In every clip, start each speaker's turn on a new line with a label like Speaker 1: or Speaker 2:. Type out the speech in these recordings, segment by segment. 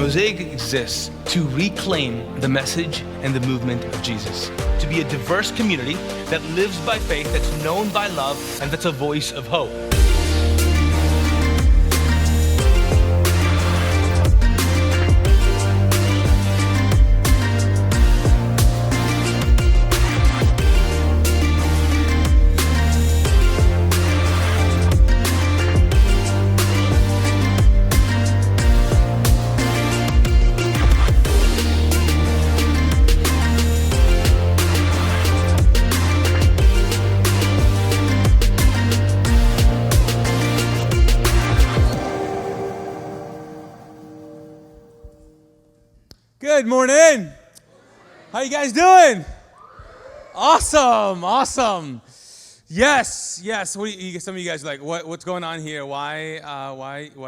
Speaker 1: Mosaic exists to reclaim the message and the movement of Jesus, to be a diverse community that lives by faith, that's known by love, and that's a voice of hope.
Speaker 2: Good morning. How you guys doing? Awesome. Yes. Some of you guys are like, what's going on here? Why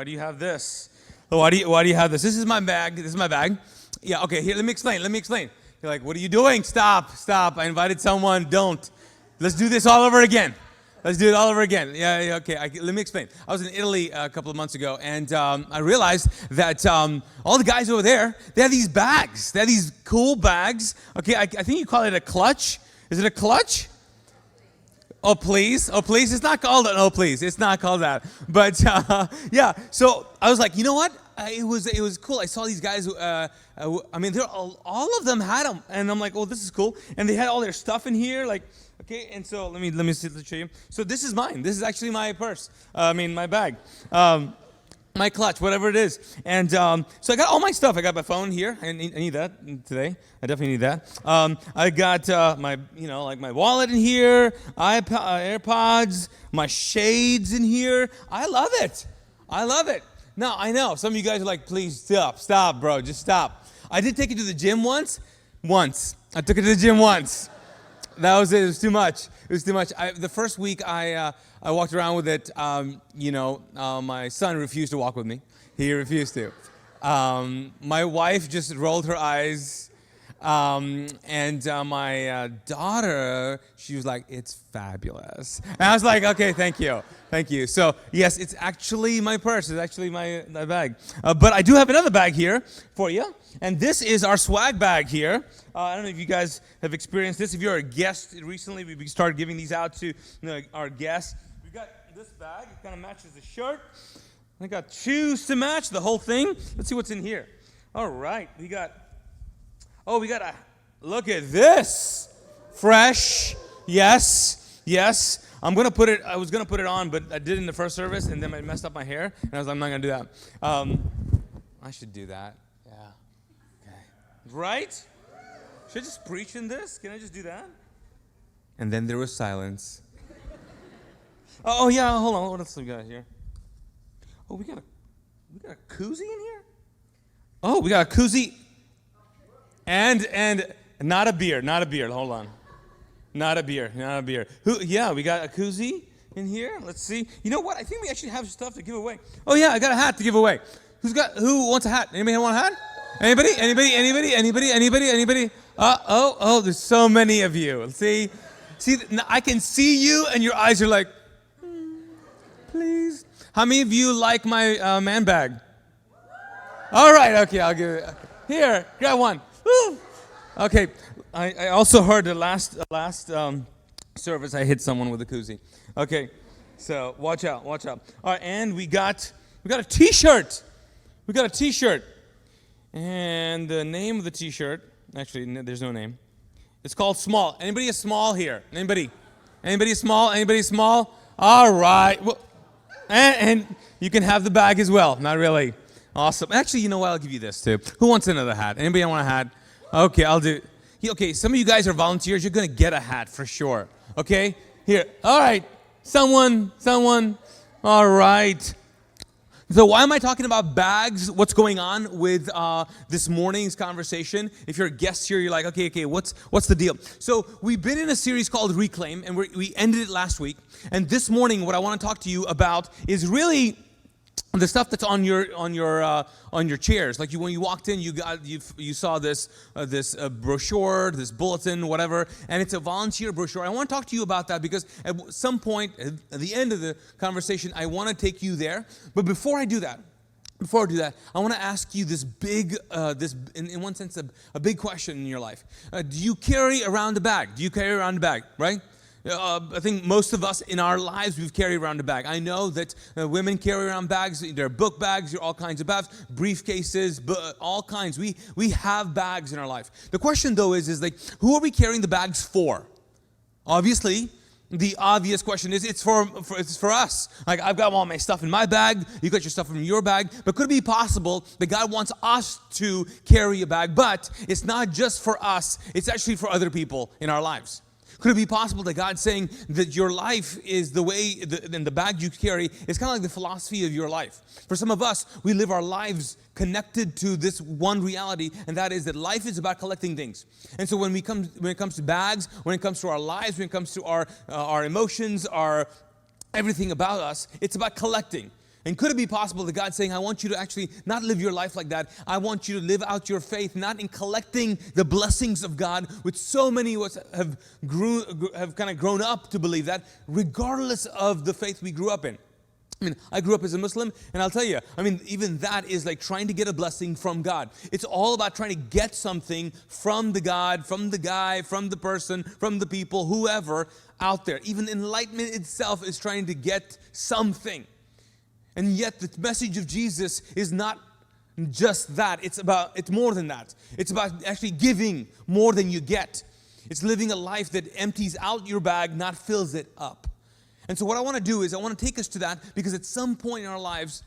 Speaker 2: do you have this? Why do you have this? This is my bag. Yeah. Okay. Here, let me explain. You're like, what are you doing? Stop. I invited someone. Don't. Let's do this all over again. Yeah, okay. Let me explain. I was in Italy a couple of months ago, and I realized that all the guys over there, they have these bags. They have these cool bags. Okay, I think you call it a clutch. Is it a clutch? Oh, please. It's not called an oh, please. It's not called that. But, yeah. So I was like, you know what? It was cool. I saw these guys. All of them had them. And I'm like, oh, this is cool. And they had all their stuff in here, like, okay, and so let me show you. So this is mine. This is actually my purse. My bag, my clutch, whatever it is. And so I got all my stuff. I got my phone here. I need that today. I definitely need that. I got my wallet in here, AirPods, my shades in here. I love it. Now I know some of you guys are like, please stop, bro, just stop. I did take it to the gym once. I took it to the gym once. That was it. It was too much. The first week I walked around with it. My son refused to walk with me. He refused to. My wife just rolled her eyes. And my daughter, she was like, it's fabulous. And I was like, okay, thank you. So, yes, it's actually my purse. It's actually my bag. But I do have another bag here for you. And this is our swag bag here. I don't know if you guys have experienced this. If you're a guest recently, we started giving these out to our guests. We got this bag. It kind of matches the shirt. I got shoes to match the whole thing. Let's see what's in here. All right. We got look at this. Fresh. Yes. I was going to put it on, but I did it in the first service, and then I messed up my hair, and I was like, I'm not going to do that. I should do that. Yeah. Okay. Right? Should I just preach in this? Can I just do that? And then there was silence. Oh yeah, hold on. What else we got here? Oh, we got a koozie in here? Oh, we got a koozie. And not a beer. Hold on. Not a beer. We got a koozie in here. Let's see. You know what? I think we actually have stuff to give away. Oh yeah, I got a hat to give away. Who wants a hat? Anybody want a hat? Anybody? There's so many of you. See, I can see you, and your eyes are like, please. How many of you like my man bag? All right, okay, I'll give it. Here, grab one. Woo. Okay, I also heard the last service I hit someone with a koozie. Okay, so watch out. All right, and we got a T-shirt. And the name of the T-shirt, actually, there's no name. It's called Small. Anybody is small here? Anybody small? All right. Well, and you can have the bag as well. Not really. Awesome. Actually, you know what? I'll give you this too. Who wants another hat? Anybody want a hat? Okay, I'll do. Okay, some of you guys are volunteers. You're going to get a hat for sure. Okay? Here. All right. Someone. All right. So why am I talking about bags? What's going on with this morning's conversation? If you're a guest here, you're like, okay, what's the deal? So we've been in a series called Reclaim, and we ended it last week. And this morning, what I want to talk to you about is really the stuff that's on your chairs. Like when you walked in, you saw this brochure, this bulletin, whatever, and it's a volunteer brochure. I want to talk to you about that because at some point, at the end of the conversation, I want to take you there. But before I do that, before I do that, I want to ask you this big, in one sense, a big question in your life. Do you carry around a bag? Do you carry around a bag, right? I think most of us in our lives, we've carried around a bag. I know that women carry around bags. There are book bags, there are all kinds of bags, briefcases, all kinds. We have bags in our life. The question, though, is like, who are we carrying the bags for? Obviously, the obvious question is it's for us. Like, I've got all my stuff in my bag, you got your stuff in your bag, but could it be possible that God wants us to carry a bag, but it's not just for us, it's actually for other people in our lives? Could it be possible that God's saying that your life is the way, and the bag you carry is kind of like the philosophy of your life? For some of us, we live our lives connected to this one reality, and that is that life is about collecting things. And so when it comes to bags, when it comes to our lives, when it comes to our emotions, our everything about us, it's about collecting. And could it be possible that God's saying, I want you to actually not live your life like that. I want you to live out your faith, not in collecting the blessings of God, which so many of us have kind of grown up to believe that, regardless of the faith we grew up in. I mean, I grew up as a Muslim, and I'll tell you, I mean, even that is like trying to get a blessing from God. It's all about trying to get something from the God, from the guy, from the person, from the people, whoever out there. Even enlightenment itself is trying to get something. And yet the message of Jesus is not just that. It's more than that. It's about actually giving more than you get. It's living a life that empties out your bag, not fills it up. And so what I want to do is I want to take us to that, because at some point in our lives,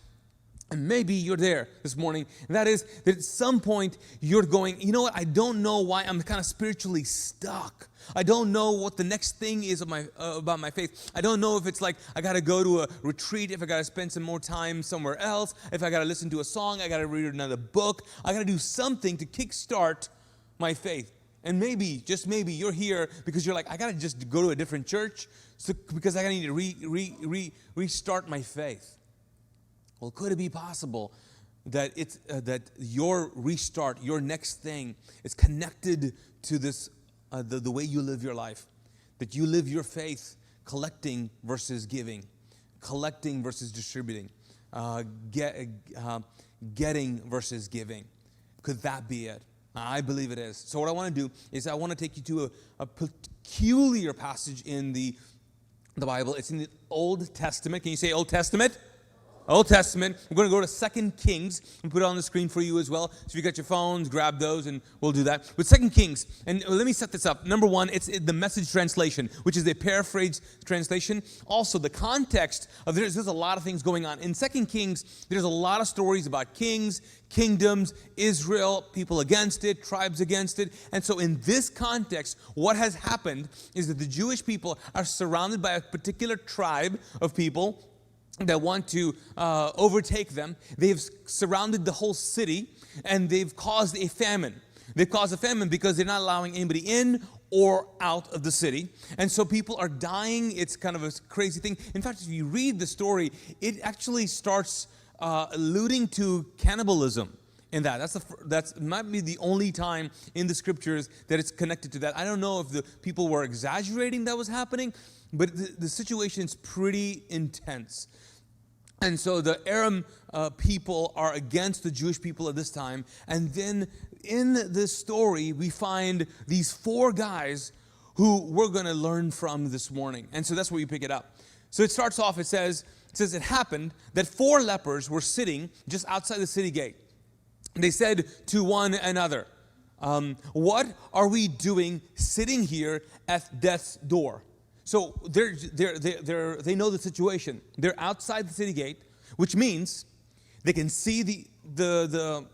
Speaker 2: and maybe you're there this morning, and that is that at some point you're going, you know what, I don't know why I'm kind of spiritually stuck. I don't know what the next thing is about my faith. I don't know if it's like I got to go to a retreat, if I got to spend some more time somewhere else, if I got to listen to a song, I got to read another book. I got to do something to kickstart my faith. And maybe, just maybe, you're here because you're like, I got to just go to a different church because I need to restart my faith. Well, could it be possible that that your restart, your next thing, is connected to this, the way you live your life? That you live your faith collecting versus giving, collecting versus distributing, getting versus giving. Could that be it? I believe it is. So what I want to do is I want to take you to a peculiar passage in the Bible. It's in the Old Testament. Can you say Old Testament? Old Testament. We're going to go to 2 Kings and put it on the screen for you as well. So if you got your phones, grab those and we'll do that. With 2 Kings, and let me set this up. Number one, it's the Message translation, which is a paraphrase translation. Also, the context of there's a lot of things going on. In 2 Kings, there's a lot of stories about kings, kingdoms, Israel, people against it, tribes against it. And so in this context, what has happened is that the Jewish people are surrounded by a particular tribe of people that want to overtake them. They've surrounded the whole city, and they've caused a famine. They've caused a famine because they're not allowing anybody in or out of the city. And so people are dying. It's kind of a crazy thing. In fact, if you read the story, it actually starts alluding to cannibalism in that. That's might be the only time in the scriptures that it's connected to that. I don't know if the people were exaggerating that was happening, but the situation is pretty intense. And so the Aram people are against the Jewish people at this time. And then in this story, we find these 4 guys who we're going to learn from this morning. And so that's where you pick it up. So it starts off, it says it happened that 4 lepers were sitting just outside the city gate. They said to one another, what are we doing sitting here at death's door? So they know the situation. They're outside the city gate, which means they can see the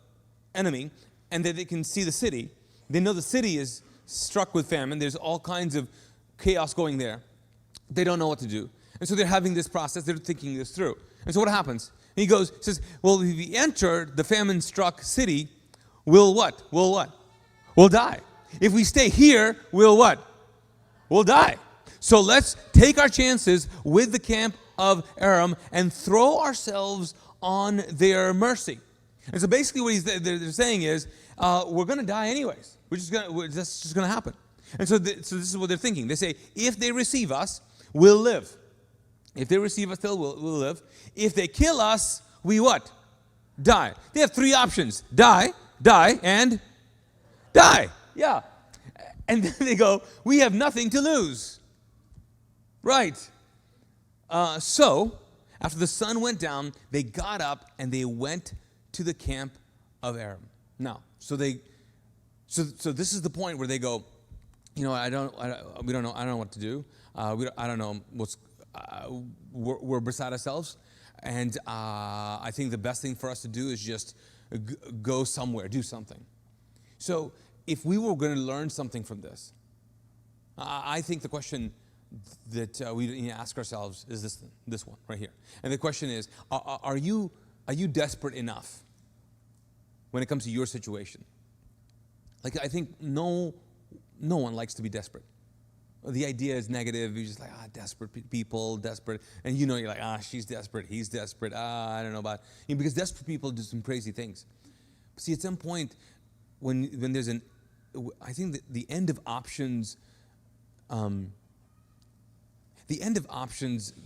Speaker 2: enemy, and that they can see the city. They know the city is struck with famine. There's all kinds of chaos going there. They don't know what to do. And so they're having this process. They're thinking this through. And so what happens? He says, well, if we enter the famine-struck city, we'll what? We'll die. If we stay here, we'll what? We'll die. So let's take our chances with the camp of Aram and throw ourselves on their mercy. And so basically what they're saying is, we're going to die anyways. That's just going to happen. And so this is what they're thinking. They say, if they receive us, we'll live. If they receive us, we'll live. If they kill us, we what? die. They have three options: die, die, and die. Yeah. And then they go, we have nothing to lose. Right. So, after the sun went down, they got up and they went to the camp of Aram. Now, so this is the point where they go, we don't know, I don't know what to do. I don't know we're beside ourselves. And I think the best thing for us to do is just go somewhere, do something. So if we were going to learn something from this, I think the question that we need to ask ourselves is this one right here. And the question is, are you desperate enough when it comes to your situation? Like, I think no one likes to be desperate. The idea is negative. You're just like, desperate people, desperate. And you're like, she's desperate, he's desperate. I don't know about, because desperate people do some crazy things. But see, at some point, when there's I think that the end of options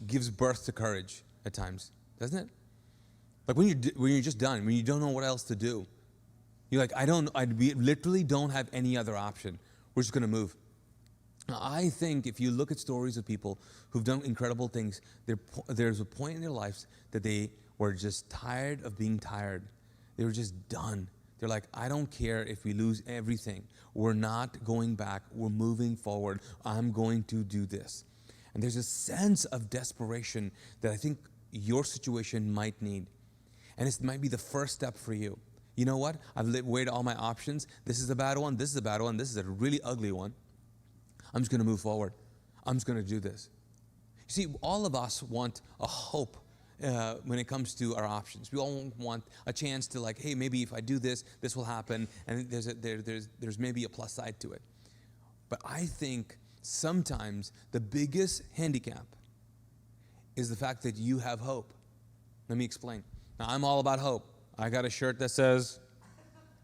Speaker 2: gives birth to courage at times, doesn't it? Like when you're just done, when you don't know what else to do, you're like, we literally don't have any other option. We're just going to move. Now, I think if you look at stories of people who've done incredible things, there's a point in their lives that they were just tired of being tired. They were just done. They're like, I don't care if we lose everything. We're not going back. We're moving forward. I'm going to do this. And there's a sense of desperation that I think your situation might need. And it might be the first step for you. You know what? I've weighed all my options. This is a bad one. This is a bad one. This is a really ugly one. I'm just going to move forward. I'm just going to do this. You see, all of us want a hope when it comes to our options. We all want a chance to like, hey, maybe if I do this, this will happen. And there's maybe a plus side to it. But I think sometimes the biggest handicap is the fact that you have hope. Let me explain. Now, I'm all about hope. I got a shirt that says,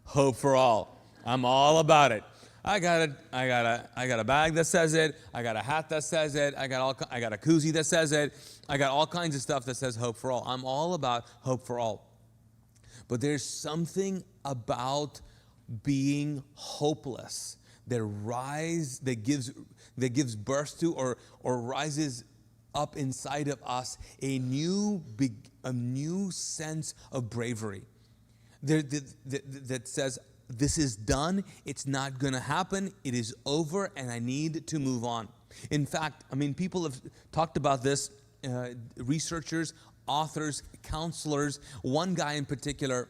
Speaker 2: "Hope for all." I'm all about it. I got a bag that says it. I got a hat that says it. I got a koozie that says it. I got all kinds of stuff that says "Hope for all." I'm all about hope for all. But there's something about being hopeless that gives birth to or rises up inside of us a new sense of bravery that says, this is done, it's not going to happen, it is over, and I need to move on. In fact, people have talked about this, researchers, authors, counselors. One guy in particular,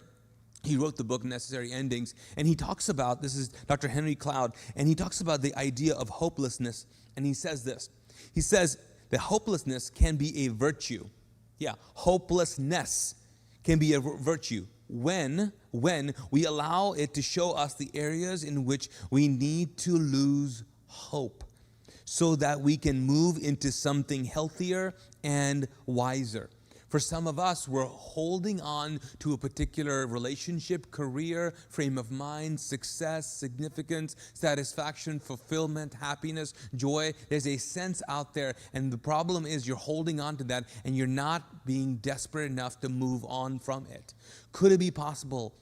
Speaker 2: he wrote the book Necessary Endings, and he talks about, this is Dr. Henry Cloud, and he talks about the idea of hopelessness, and he says this. He says that hopelessness can be a virtue. Yeah, hopelessness can be a virtue when we allow it to show us the areas in which we need to lose hope so that we can move into something healthier and wiser. For some of us, we're holding on to a particular relationship, career, frame of mind, success, significance, satisfaction, fulfillment, happiness, joy. There's a sense out there, and the problem is you're holding on to that, and you're not being desperate enough to move on from it. Could it be possible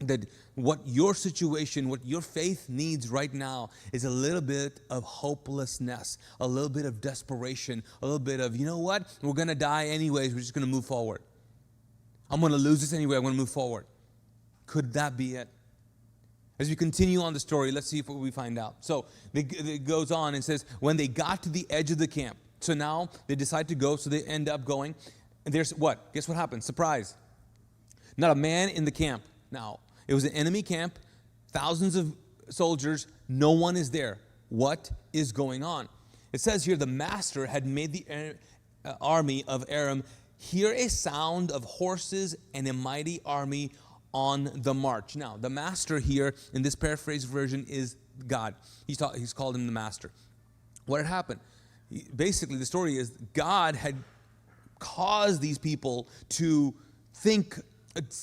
Speaker 2: that what your situation, what your faith needs right now is a little bit of hopelessness, a little bit of desperation, a little bit of, you know what, we're going to die anyways, we're just going to move forward. I'm going to lose this anyway, I'm going to move forward. Could that be it? As we continue on the story, let's see what we find out. So it goes on and says, when they got to the edge of the camp, so now they decide to go, so they end up going, and there's what? Guess what happens? Surprise. Not a man in the camp. Now, it was an enemy camp, thousands of soldiers, no one is there. What is going on? It says here, the master had made the army of Aram hear a sound of horses and a mighty army on the march. Now, the master here in this paraphrased version is God. He's called him the master. What had happened? Basically, the story is God had caused these people to think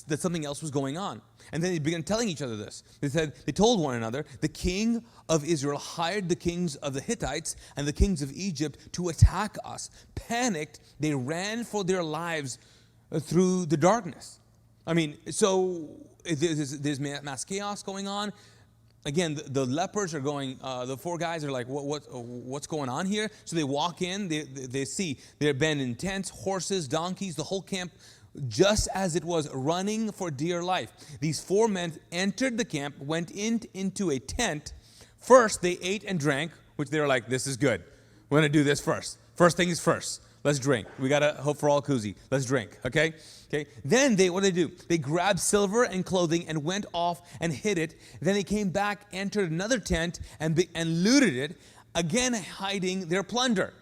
Speaker 2: that something else was going on. And then they began telling each other this. They told one another, the king of Israel hired the kings of the Hittites and the kings of Egypt to attack us. Panicked, they ran for their lives through the darkness. I mean, so there's mass chaos going on. Again, the lepers are going, the four guys are like, what's going on here? So they walk in, they see there have been in tents, horses, donkeys, the whole camp, just as it was, running for dear life. These four men entered the camp, went into a tent. First, they ate and drank, which they were like, this is good. We're going to do this first. First thing is first. Let's drink. We got to hope for all koozie. Let's drink, okay? Then what did they do? They grabbed silver and clothing and went off and hid it. Then they came back, entered another tent, and looted it, again hiding their plunder.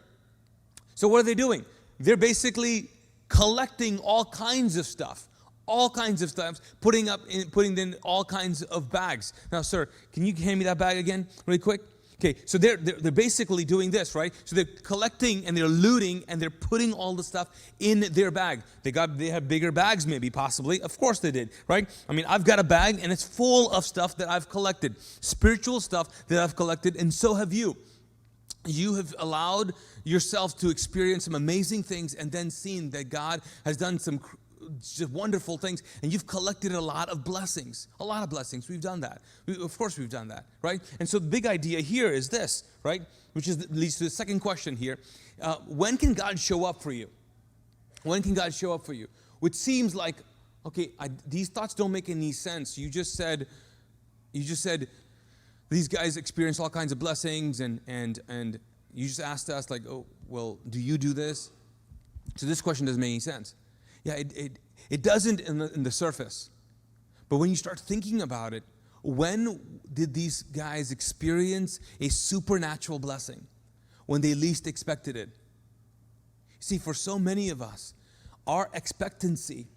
Speaker 2: So what are they doing? They're basically collecting all kinds of stuff, putting in all kinds of bags. Now, sir, can you hand me that bag again really quick? Okay, so they're basically doing this, right? So they're collecting and they're looting and they're putting all the stuff in their bag. They have bigger bags, maybe, possibly. Of course they did, right? I mean, I've got a bag and it's full of stuff that I've collected, spiritual stuff that I've collected, and so have you. You have allowed yourself to experience some amazing things and then seen that God has done some just wonderful things, and you've collected a lot of blessings. We've done that. Of course we've done that, right? And so the big idea here is this, right? Which leads to the second question here. When can God show up for you? When can God show up for you? Which seems like, okay, these thoughts don't make any sense. You just said these guys experience all kinds of blessings, and you just asked us like, oh, well, do you do this? So this question doesn't make any sense. Yeah, it doesn't in the surface. But when you start thinking about it, when did these guys experience a supernatural blessing? When they least expected it. See, for so many of us, our expectancy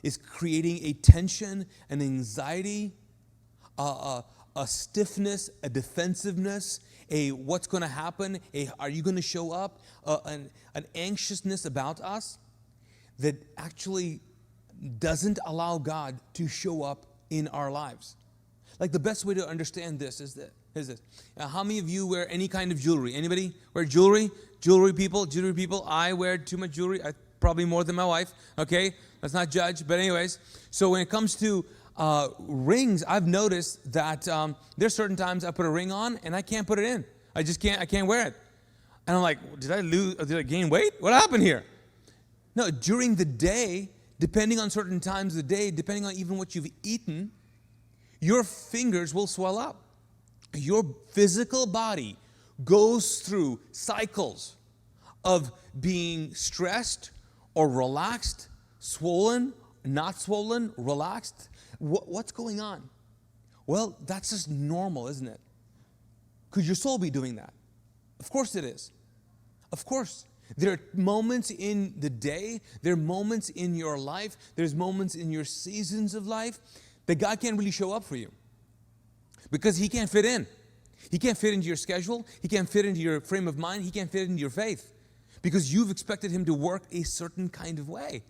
Speaker 2: is creating a tension, an anxiety, a stiffness, a defensiveness, a what's going to happen, are you going to show up, an anxiousness about us that actually doesn't allow God to show up in our lives. Like the best way to understand this is this. How many of you wear any kind of jewelry? Anybody wear jewelry? Jewelry people. I wear too much jewelry. Probably more than my wife. Okay, let's not judge. But anyways, so when it comes to rings, I've noticed that there's certain times I put a ring on and I can't put it in. I can't wear it. And I'm like, did I gain weight? What happened here? No, during the day, depending on certain times of the day, depending on even what you've eaten, your fingers will swell up. Your physical body goes through cycles of being stressed or relaxed, swollen, not swollen, relaxed. What's going on? Well, that's just normal, isn't it? Could your soul be doing that? Of course it is. Of course. There are moments in the day, there are moments in your life, there's moments in your seasons of life that God can't really show up for you because He can't fit in. He can't fit into your schedule. He can't fit into your frame of mind. He can't fit into your faith because you've expected Him to work a certain kind of way.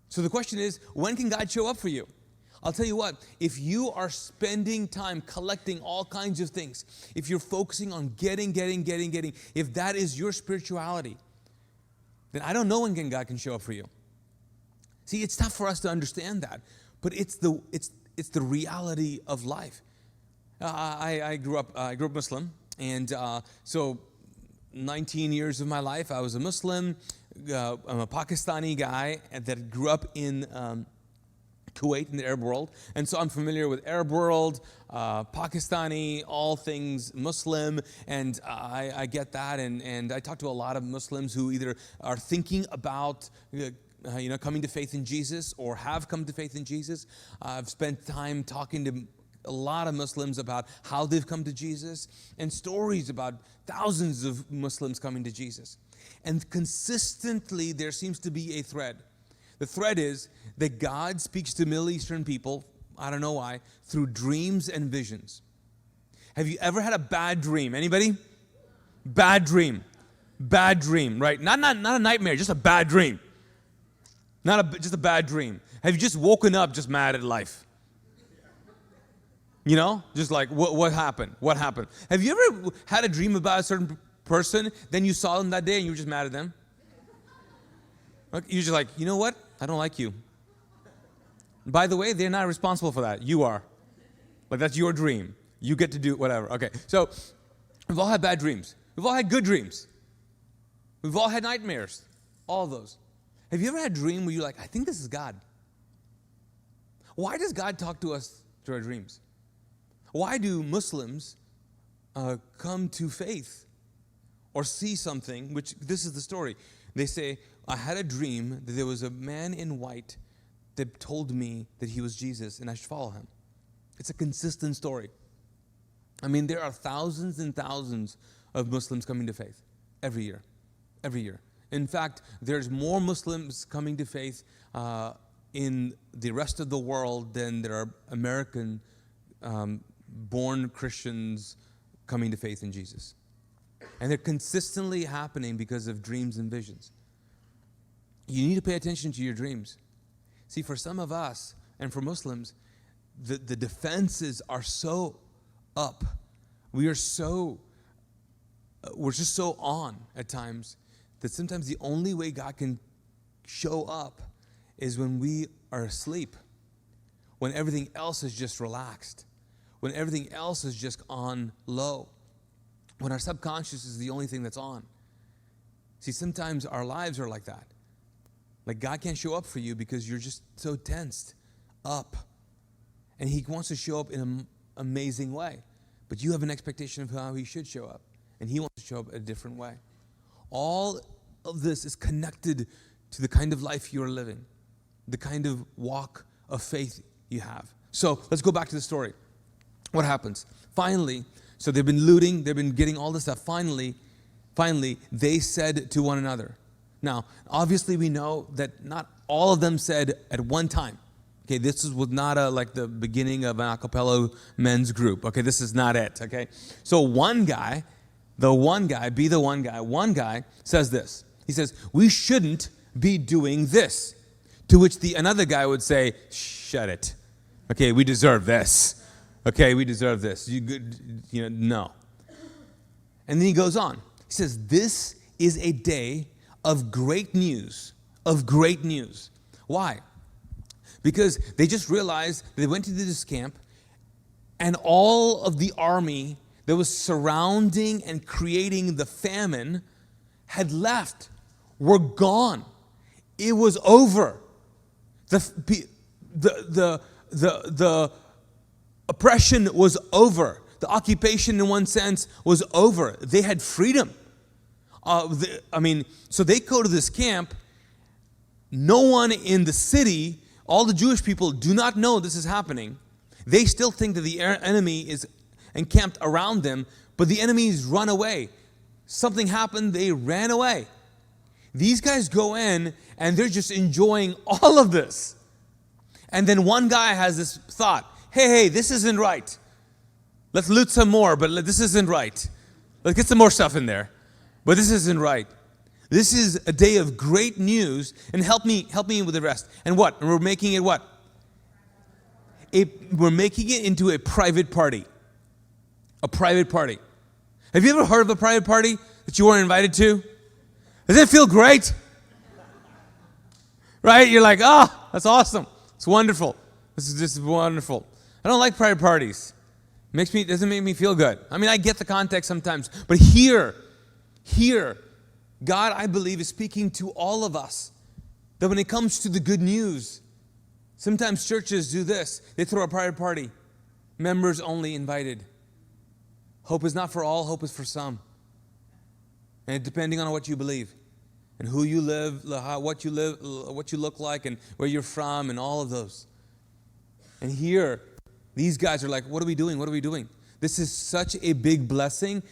Speaker 2: So the question is, when can God show up for you? I'll tell you what, if you are spending time collecting all kinds of things, if you're focusing on getting, if that is your spirituality, then I don't know when God can show up for you. See, it's tough for us to understand that, but it's the reality of life. I grew up Muslim, and so 19 years of my life I was a Muslim. I'm a Pakistani guy that grew up in Kuwait, in the Arab world, and so I'm familiar with Arab world, Pakistani, all things Muslim, and I get that, and I talk to a lot of Muslims who either are thinking about coming to faith in Jesus or have come to faith in Jesus. I've spent time talking to a lot of Muslims about how they've come to Jesus and stories about thousands of Muslims coming to Jesus. And consistently there seems to be a thread. The thread is that God speaks to Middle Eastern people, I don't know why, through dreams and visions. Have you ever had a bad dream? Anybody? Bad dream, right? Not a nightmare, just a bad dream. Just a bad dream. Have you just woken up just mad at life? You know, just like, what happened? What happened? Have you ever had a dream about a certain person, then you saw them that day and you were just mad at them? You're just like, you know what? I don't like you. By the way, they're not responsible for that. You are. Like, that's your dream. You get to do whatever. Okay, so we've all had bad dreams. We've all had good dreams. We've all had nightmares. All of those. Have you ever had a dream where you're like, I think this is God? Why does God talk to us through our dreams? Why do Muslims come to faith or see something, which this is the story. They say, I had a dream that there was a man in white that told me that he was Jesus and I should follow him. It's a consistent story. I mean, there are thousands and thousands of Muslims coming to faith every year. Every year. In fact, there's more Muslims coming to faith in the rest of the world than there are American born Christians coming to faith in Jesus. And they're consistently happening because of dreams and visions. You need to pay attention to your dreams. See, for some of us and for Muslims, the defenses are so up. We're just so on at times that sometimes the only way God can show up is when we are asleep, when everything else is just relaxed, when everything else is just on low, when our subconscious is the only thing that's on. See, sometimes our lives are like that. Like, God can't show up for you because you're just so tensed up. And He wants to show up in an amazing way. But you have an expectation of how He should show up. And He wants to show up a different way. All of this is connected to the kind of life you're living, the kind of walk of faith you have. So let's go back to the story. What happens? Finally, so they've been looting, they've been getting all this stuff. Finally, they said to one another. Now, obviously we know that not all of them said at one time. Okay, this was not like the beginning of an a cappella men's group. Okay, this is not it. Okay, so one guy says this. He says, we shouldn't be doing this. To which another guy would say, shut it. Okay, we deserve this. Okay, we deserve this. No. And then he goes on. He says, this is a day of great news. Of great news. Why? Because they just realized they went to this camp and all of the army that was surrounding and creating the famine had left, were gone. It was over. The oppression was over. The occupation, in one sense, was over. They had freedom. So they go to this camp. No one in the city, all the Jewish people do not know this is happening. They still think that the enemy is encamped around them, but the enemies run away. Something happened, they ran away. These guys go in and they're just enjoying all of this. And then one guy has this thought, hey, this isn't right. Let's loot some more, but this isn't right. Let's get some more stuff in there. But this isn't right. This is a day of great news, and help me with the rest. And what? And we're making it what? We're making it into a private party. A private party. Have you ever heard of a private party that you weren't invited to? Does it feel great? Right? You're like, that's awesome. It's wonderful. This is just wonderful. I don't like private parties. It doesn't make me feel good. I mean, I get the context sometimes, but here, God, I believe, is speaking to all of us. That when it comes to the good news, sometimes churches do this. They throw a private party. Members only invited. Hope is not for all, hope is for some. And depending on what you believe and who you live, what you look like and where you're from and all of those. And here, these guys are like, what are we doing? What are we doing? This is such a big blessing.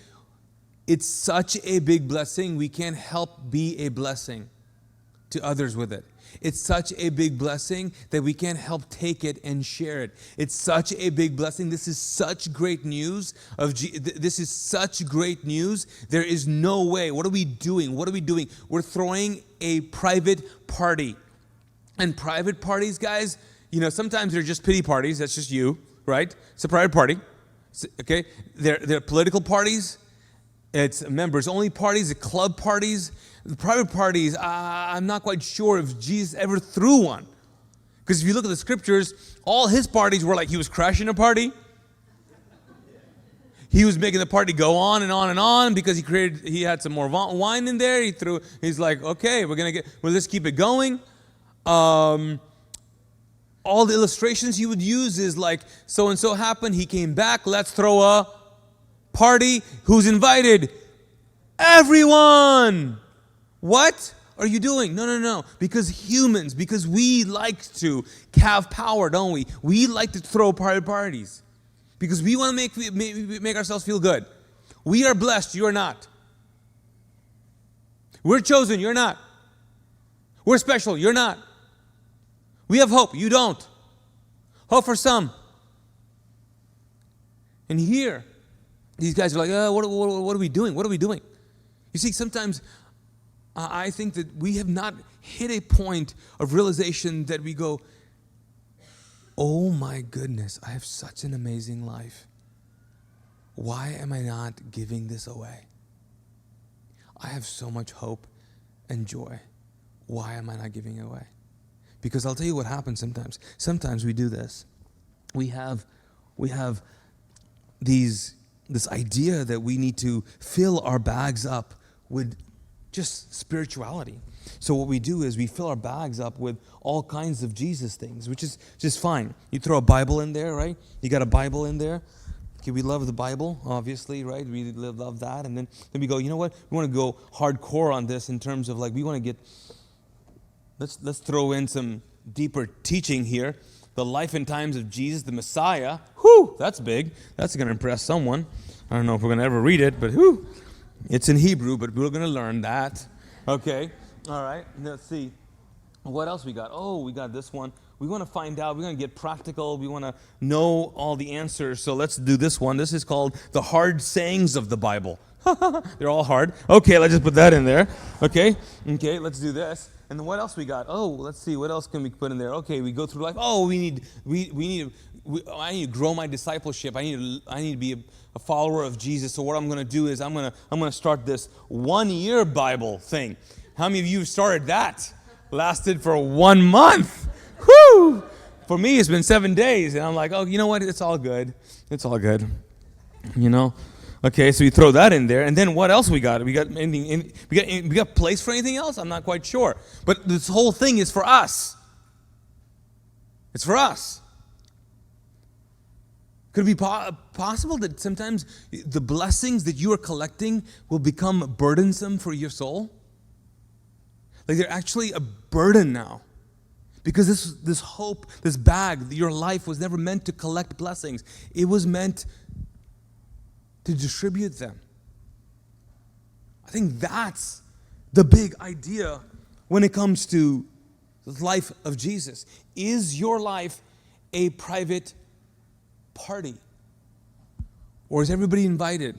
Speaker 2: It's such a big blessing. We can't help be a blessing to others with it. It's such a big blessing that we can't help take it and share it. It's such a big blessing. This is such great news. This is such great news. There is no way. What are we doing? What are we doing? We're throwing a private party. And private parties, guys, sometimes they're just pity parties. That's just you, right? It's a private party. Okay? They're political parties. It's members only parties, club parties. The private parties, I'm not quite sure if Jesus ever threw one. Because if you look at the scriptures, all his parties were like he was crashing a party. He was making the party go on and on and on because he had some more wine in there. He's like, okay, let's keep it going. All the illustrations he would use is like, so and so happened, he came back, let's throw a party. Who's invited? Everyone. What are you doing? No. Because we like to have power, don't we? We like to throw parties. Because we want to make ourselves feel good. We are blessed, you're not. We're chosen, you're not. We're special, you're not. We have hope, you don't. Hope for some. And here, these guys are like, what are we doing? What are we doing? You see, sometimes I think that we have not hit a point of realization that we go, oh my goodness, I have such an amazing life. Why am I not giving this away? I have so much hope and joy. Why am I not giving it away? Because I'll tell you what happens sometimes. Sometimes we do this. We have this idea that we need to fill our bags up with just spirituality. So what we do is we fill our bags up with all kinds of Jesus things, which is just fine. You throw a Bible in there, right? You got a Bible in there. Okay, we love the Bible, obviously, right? We love that. And then we go, you know what? We want to go hardcore on this in terms of like, we want to get, let's throw in some deeper teaching here. The life and times of Jesus, the Messiah. Whew, that's big. That's going to impress someone. I don't know if we're going to ever read it, but whew. It's in Hebrew, but we're going to learn that. Okay. All right. Let's see. What else we got? Oh, we got this one. We want to find out. We're going to get practical. We want to know all the answers. So let's do this one. This is called the hard sayings of the Bible. They're all hard. Okay, let's just put that in there. Okay, let's do this. And then what else we got? Oh, let's see. What else can we put in there? Okay, we go through life. Oh, I need to grow my discipleship. I need to be a follower of Jesus. So what I'm going to do is I'm going to start this 1 year Bible thing. How many of you started that? Lasted for 1 month. Whoo! For me, it's been 7 days, and I'm like, oh, you know what? It's all good. It's all good. You know. Okay, so you throw that in there, and then what else we got? We got anything? We got place for anything else? I'm not quite sure. But this whole thing is for us. It's for us. Could it be possible that sometimes the blessings that you are collecting will become burdensome for your soul? Like they're actually a burden now. Because this hope, this bag, your life was never meant to collect blessings. It was meant to distribute them. I think that's the big idea when it comes to the life of Jesus. Is your life a private party? Or is everybody invited?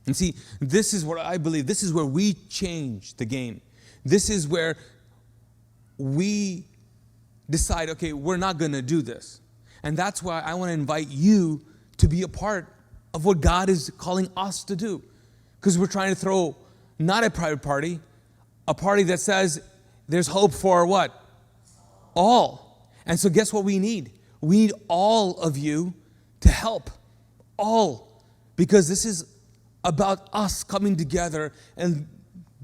Speaker 2: And see, this is what I believe. This is where we change the game. This is where we decide, okay, we're not going to do this. And that's why I want to invite you to be a part of what God is calling us to do. Because we're trying to throw not a private party, a party that says there's hope for what? All. And so guess what we need? We need all of you to help. All. Because this is about us coming together and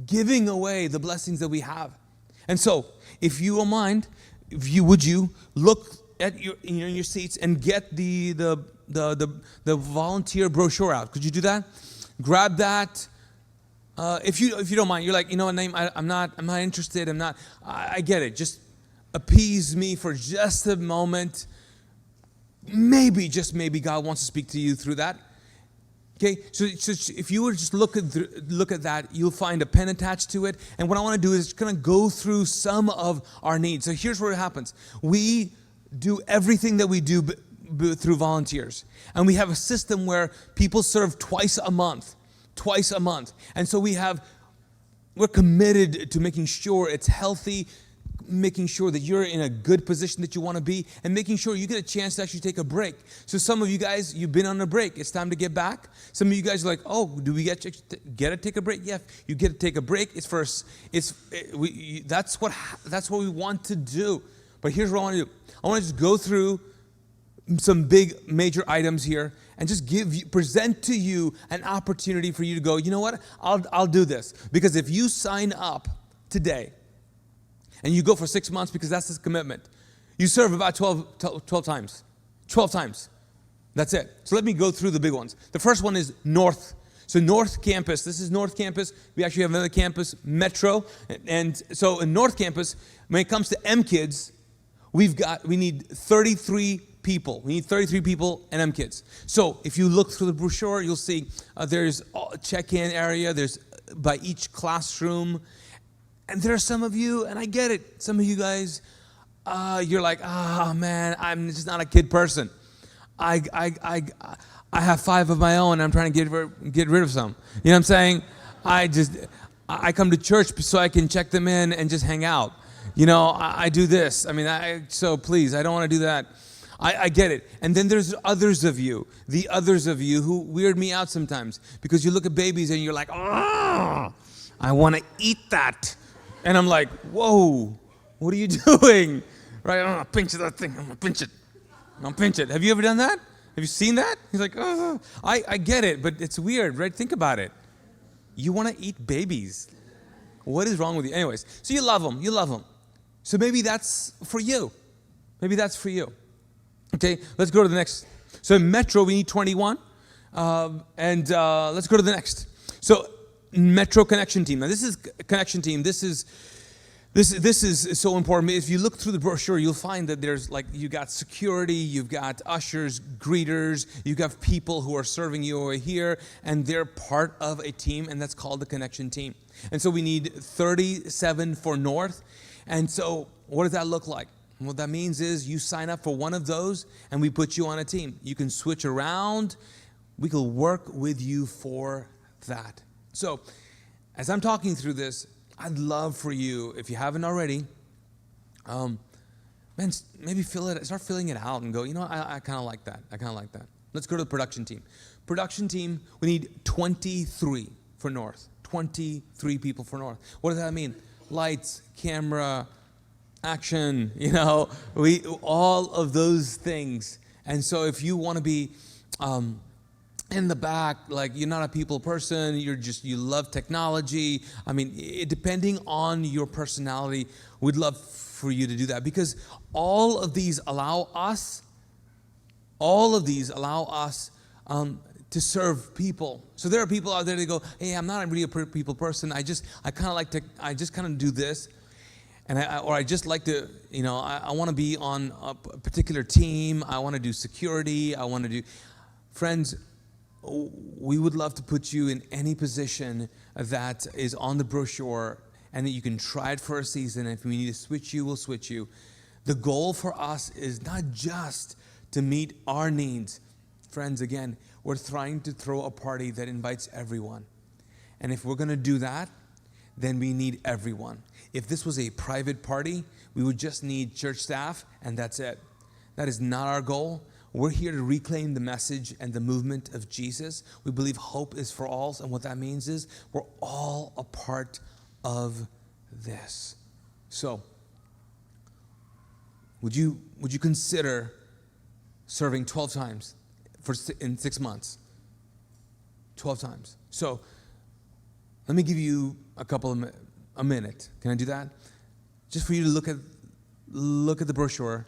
Speaker 2: giving away the blessings that we have. And so, if you don't mind, would you look at in your seats and get the volunteer brochure out? Could you do that? Grab that. If you don't mind, you're like, you know what, Naeem, I'm not interested. I get it. Just appease me for just a moment. Maybe, just maybe, God wants to speak to you through that. Okay, so if you were to just look at that, you'll find a pen attached to it. And what I want to do is just kind of go through some of our needs. So here's where it happens. We do everything that we do through volunteers. And we have a system where people serve twice a month. And so we're committed to making sure it's healthy, making sure that you're in a good position that you want to be, and making sure you get a chance to actually take a break. So some of you guys, you've been on a break. It's time to get back. Some of you guys are like, oh, do we get to take a break? Yeah, you get to take a break. That's what we want to do. But here's what I want to do. I want to just go through some big major items here and just present to you an opportunity for you to go, you know what, I'll do this. Because if you sign up today and you go for 6 months, because that's his commitment, you serve about 12 times. 12 times. That's it. So let me go through the big ones. The first one is North. So North Campus, this is North Campus. We actually have another campus, Metro. And so in North Campus, when it comes to M-Kids, we need 33 people. We need 33 people and M-Kids. So if you look through the brochure, you'll see there's a check-in area. There's by each classroom. And there are some of you, and I get it, some of you guys, you're like, man, I'm just not a kid person. I have 5 of my own. I'm trying to get rid of some. You know what I'm saying? I come to church so I can check them in and just hang out. You know, I do this. I mean, so please, I don't want to do that. I get it. And then there's others of you, the others of you who weird me out sometimes because you look at babies and you're like, I want to eat that. And I'm like, whoa, what are you doing? Right? I'm going to pinch that thing. I'm going to pinch it. I'm going to pinch it. Have you ever done that? Have you seen that? He's like, I get it, but it's weird, right? Think about it. You want to eat babies. What is wrong with you? Anyways, so you love them. You love them. So maybe that's for you. Maybe that's for you. Okay, let's go to the next. So in Metro, we need 21. And let's go to the next. So Metro Connection Team. Now this is Connection Team. This is so important. If you look through the brochure, you'll find that there's you got security, you've got ushers, greeters, you got people who are serving you over here, and they're part of a team, and that's called the Connection Team. And so we need 37 for North. And so what does that look like? What that means is you sign up for one of those, and we put you on a team. You can switch around. We will work with you for that. So as I'm talking through this, I'd love for you, if you haven't already, maybe start filling it out and go, you know, I kind of like that. I kind of like that. Let's go to the production team. Production team, we need 23 for North. 23 people for North. What does that mean? Lights, camera, action, you know, all of those things. And so if you want to be in the back, like you're not a people person, you love technology. I mean, depending on your personality, we'd love for you to do that, because all of these allow us to serve people. So there are people out there that go, hey, I'm not really a people person. I just kind of do this. And I just like to, you know, I want to be on a particular team. I want to do security. I want to do, friends, we would love to put you in any position that is on the brochure, and that you can try it for a season. If we need to switch you, we'll switch you. The goal for us is not just to meet our needs. Friends, again, we're trying to throw a party that invites everyone. And if we're going to do that, then we need everyone. If this was a private party, we would just need church staff, and that's it. That is not our goal. We're here to reclaim the message and the movement of Jesus. We believe hope is for all, and what that means is we're all a part of this. So, would you consider serving 12 times in 6 months? 12 times. So, let me give you a minute. Can I do that? Just for you to look at the brochure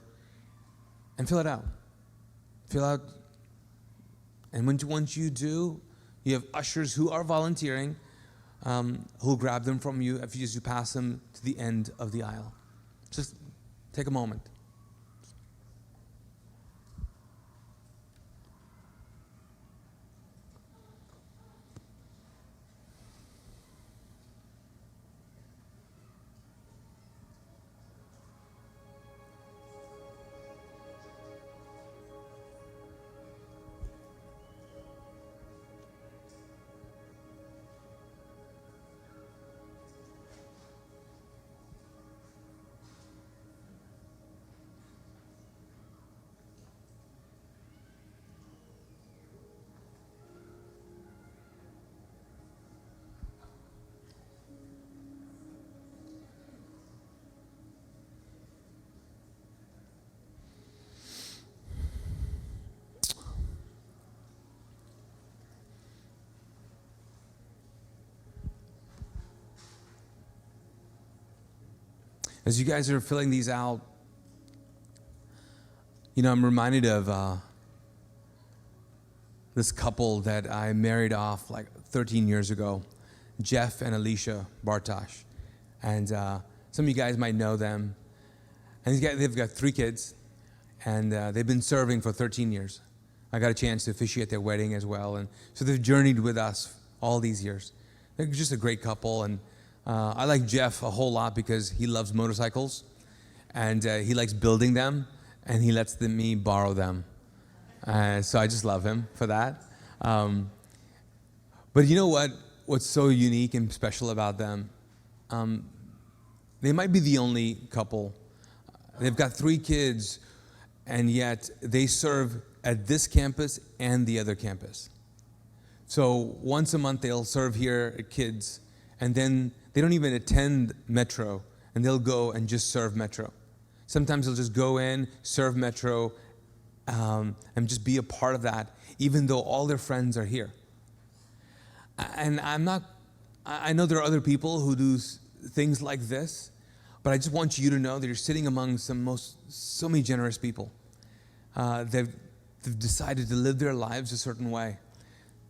Speaker 2: and fill it out. Fill out. And once you do, you have ushers who are volunteering, who'll grab them from you if you pass them to the end of the aisle. Just take a moment. As you guys are filling these out, I'm reminded of this couple that I married off like 13 years ago, Jeff and Alicia Bartosh. And some of you guys might know them. And these guys, they've got 3 kids, and they've been serving for 13 years. I got a chance to officiate their wedding as well. And so they've journeyed with us all these years. They're just a great couple. And I like Jeff a whole lot because he loves motorcycles, and he likes building them, and he lets me borrow them. So I just love him for that. But you know what? What's so unique and special about them? They might be the only couple. They've got 3 kids, and yet they serve at this campus and the other campus. So once a month they'll serve here at kids, and then they don't even attend Metro, and they'll go and just serve Metro. Sometimes they'll just go in, serve Metro, and just be a part of that, even though all their friends are here. And I know there are other people who do things like this, but I just want you to know that you're sitting among so many generous people. They've decided to live their lives a certain way.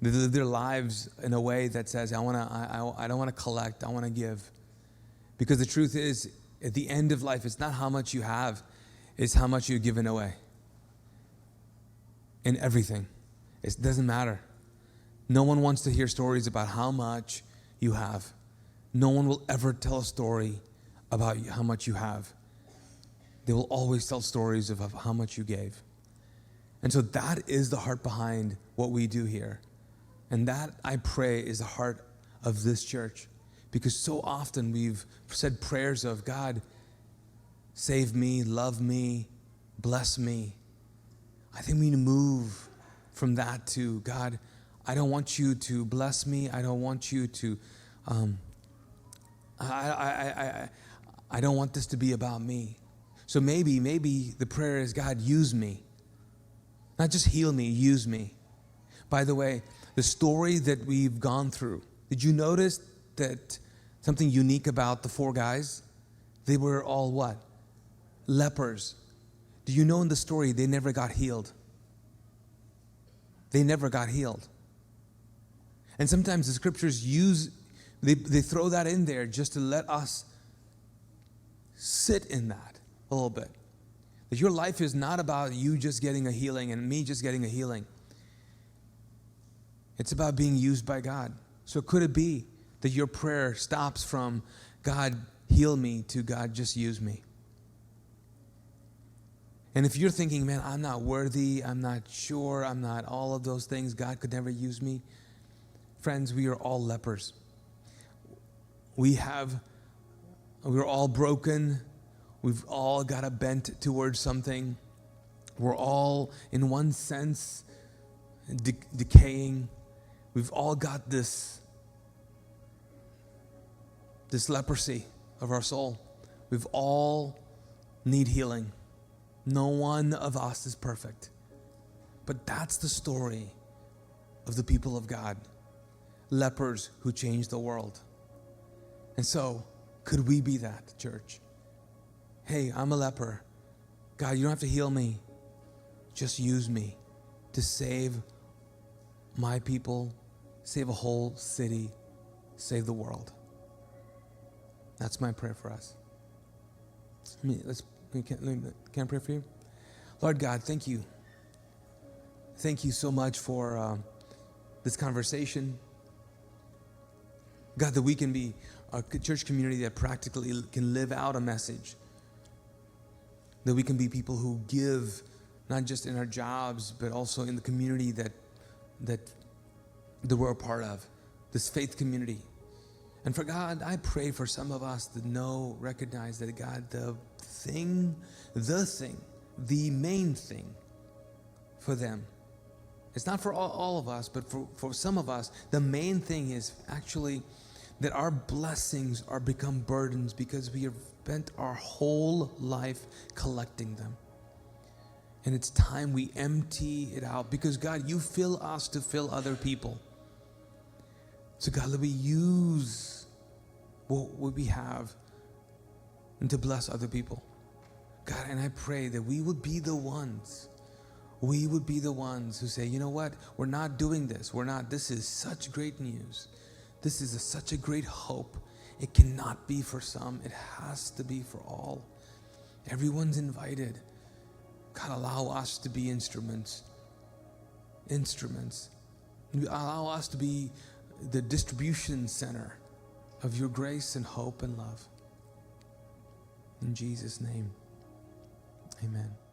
Speaker 2: They live their lives in a way that says, I don't want to collect, I want to give. Because the truth is, at the end of life, it's not how much you have, it's how much you've given away. In everything. It doesn't matter. No one wants to hear stories about how much you have. No one will ever tell a story about how much you have. They will always tell stories of how much you gave. And so that is the heart behind what we do here. And that, I pray, is the heart of this church. Because so often we've said prayers of, God, save me, love me, bless me. I think we need to move from that to, God, I don't want you to bless me. I don't want you to, I don't want this to be about me. So maybe the prayer is, God, use me. Not just heal me, use me. By the way, the story that we've gone through, did you notice that something unique about the 4 guys? They were all what? Lepers. Do you know in the story they never got healed? They never got healed. And sometimes the scriptures they throw that in there just to let us sit in that a little bit. That your life is not about you just getting a healing and me just getting a healing. It's about being used by God. So could it be that your prayer stops from God, heal me, to God, just use me? And if you're thinking, man, I'm not worthy, I'm not sure, I'm not all of those things, God could never use me. Friends, we are all lepers. We're all broken. We've all got a bent towards something. We're all, in one sense, decaying. We've all got this leprosy of our soul. We've all need healing. No one of us is perfect. But that's the story of the people of God. Lepers who changed the world. And so, could we be that, church? Hey, I'm a leper. God, you don't have to heal me. Just use me to save my people, save a whole city, save the world. That's my prayer for us. Can I pray for you? Lord God, thank you. Thank you so much for this conversation. God, that we can be a church community that practically can live out a message. That we can be people who give, not just in our jobs, but also in the community that we're a part of, this faith community. And for God, I pray for some of us to recognize that God, the main thing for them, it's not for all of us, but for some of us, the main thing is actually that our blessings are become burdens because we have spent our whole life collecting them. And it's time we empty it out, because God, you fill us to fill other people. So God, let me use what we have and to bless other people. God, and I pray that we would be the ones. We would be the ones who say, you know what? We're not doing this. This is such great news. This is such a great hope. It cannot be for some. It has to be for all. Everyone's invited. God, allow us to be instruments. Allow us to be the distribution center of your grace and hope and love. In Jesus' name, amen.